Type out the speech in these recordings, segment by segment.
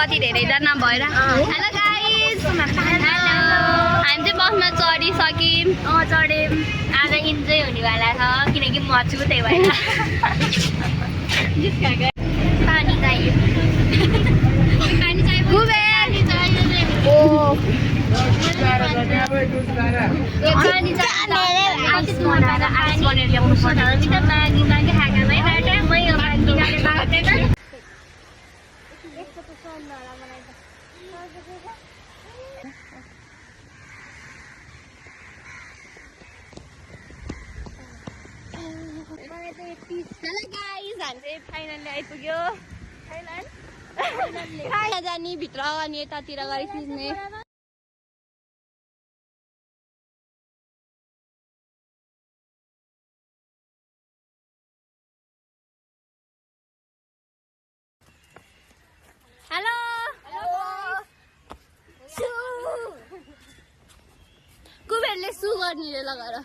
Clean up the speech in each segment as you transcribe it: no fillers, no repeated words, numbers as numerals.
कति धेरैजना भएर हेलो गाइस हेलो हामी चाहिँ बसमा चढिसक्यौँ चढ्यौँ आज इन्जोय हुनेवाला छ किनकि म छु त्यही भएर पानी चाहियो पानी चाहियो पानी फाइनली आइपुग्यो थाइल्यान्ड जाने भित्र अनि यतातिर गरी खिच्ने हेलो कुबेरले सु गर्ने लगाएर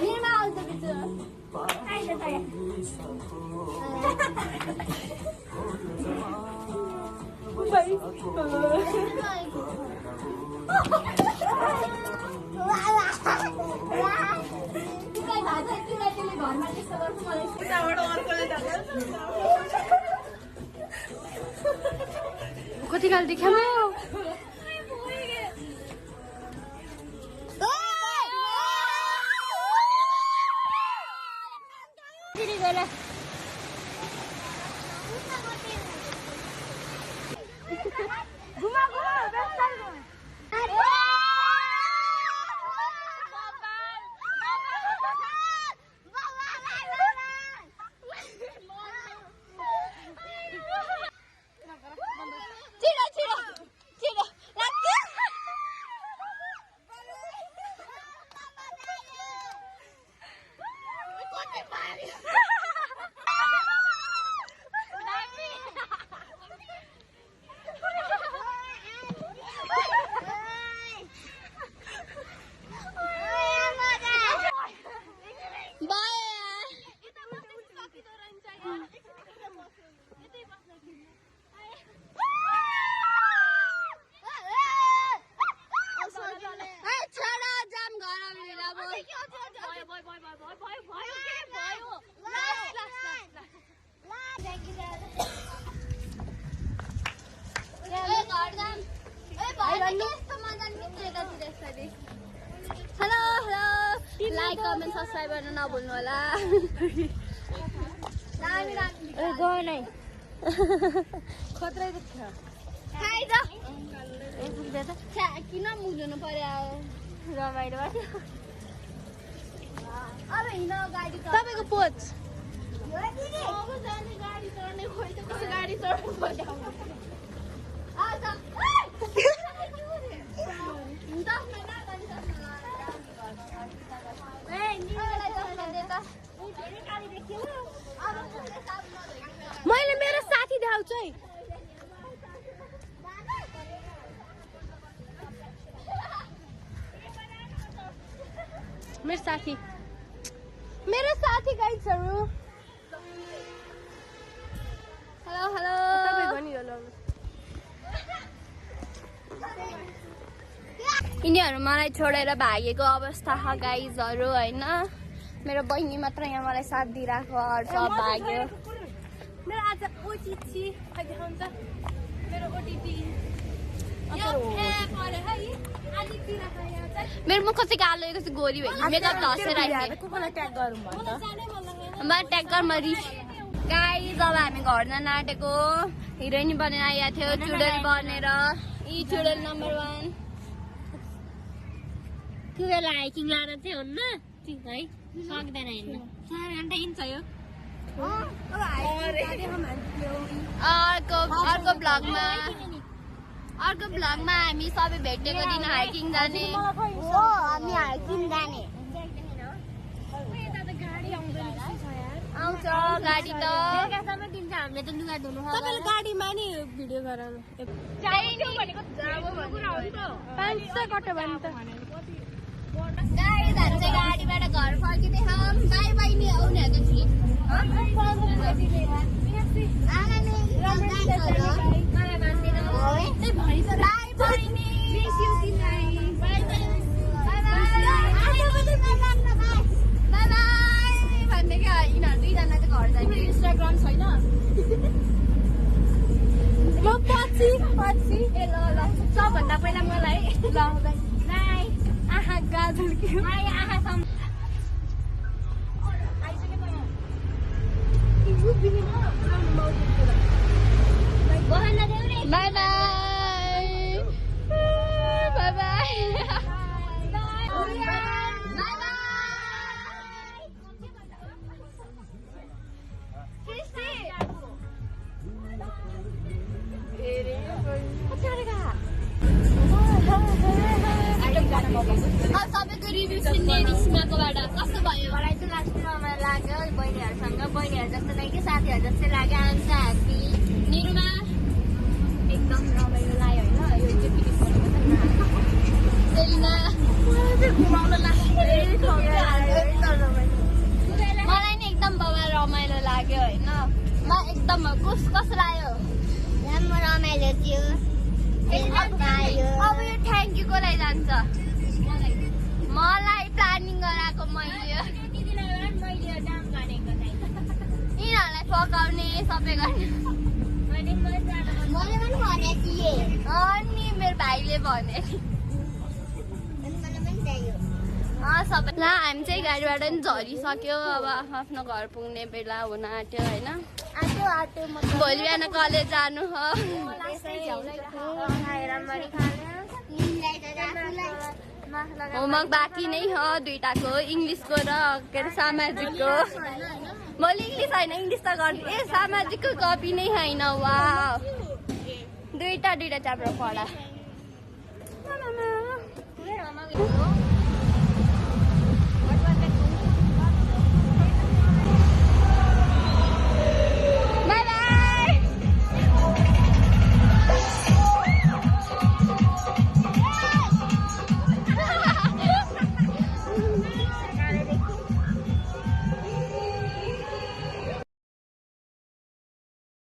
मेरोमा आउँछ बिचु कति गाल देखाउनु हेलो लाइक कमेन्ट सब्सक्राइब गर्न नभुल्नु होला खतरा किन मुझ्नु पर्यो रमाइलो अब हिँड गाडी तपाईँको पोच गाडी चढ्ने खोइ त कसै गाडी चढ्नु पर्यो मैले मेरो साथी देखाउँछु है मेरो साथी गाइड्सहरू हेलो हेलो यिनीहरू मलाई छोडेर भागेको अवस्था छ गाइजहरू होइन मेरो बहिनी मात्र यहाँ मलाई साथ दिइरहेको अरू सब भाग्यो मेरो आज ओटिटी देखाउँछ मेरो ओटिटी मेरो मुख चाहिँ कालो कस्तो गोरी भयो मेकअप धसेर ट्याग गर म रिस गाइज अब हामी घर जान आँटेको हिरोइन बनेर आएको थियो चुडेल बनेर यी चुडेल नम्बर 1 त्यो बेला हाइकिङ लाएर चाहिँ हुन्न है सक्दैन हिँड्न 4 घन्टा हिँड्छ यो अर्को भ्लगमा हामी सबै भेटेको दिन हाइकिङ जाने हामी हाइकिङ जाने आउँछ गाडी त हामीले त लुगा धुनु तपाईँले गाडीमा नि भिडियो गराउनु 500 कट्यो भने त गाइज हामी चाहिँ गाडीबाट घर फर्किँदैछौँ बाई बाई नि आउनेहरूको ट्रिप भन्ने क्या यिनीहरू दुईजना चाहिँ घर जाने इन्स्टाग्राम छैन म पछि ए ल ल सबभन्दा पहिला मलाई ल आहा गाजर के बाई बाई बाई बाई सबैको रिभ्यू सुन्ने रिस्माकोबाट कस्तो भयो मलाई चाहिँ लास्ट रमाइलो लाग्यो बहिनीहरूसँग बहिनीहरू जस्तो लाग्यो साथीहरू जस्तै लाग्यो आम त ह्याप्पी निरुमा एकदम रमाइलो लाग्यो होइन यो चाहिँ भयो अब यो थ्याङ्क यूको लागि जान्छ मलाई प्लानिङ गराएको मैले यिनीहरूलाई पकाउने सबै गर्ने मैले पनि भनेको थिएँ अनि मेरो भाइले भने मलाई पनि चाहियो सबै ल हामी चाहिँ गाडीबाट नि झरिसक्यो अब आफ्नो घर पुग्ने बेला हुन आँट्यो होइन भोलि बिहान कलेज जानु हो होमवर्क बाँकी नै हो दुईटाको इङ्ग्लिसको र के अरे सामाजिकको मैले इङ्ग्लिस होइन इङ्ग्लिस त गर्छु ए सामाजिकको कपी नै छैन वा दुईटा च्याप्टर पढा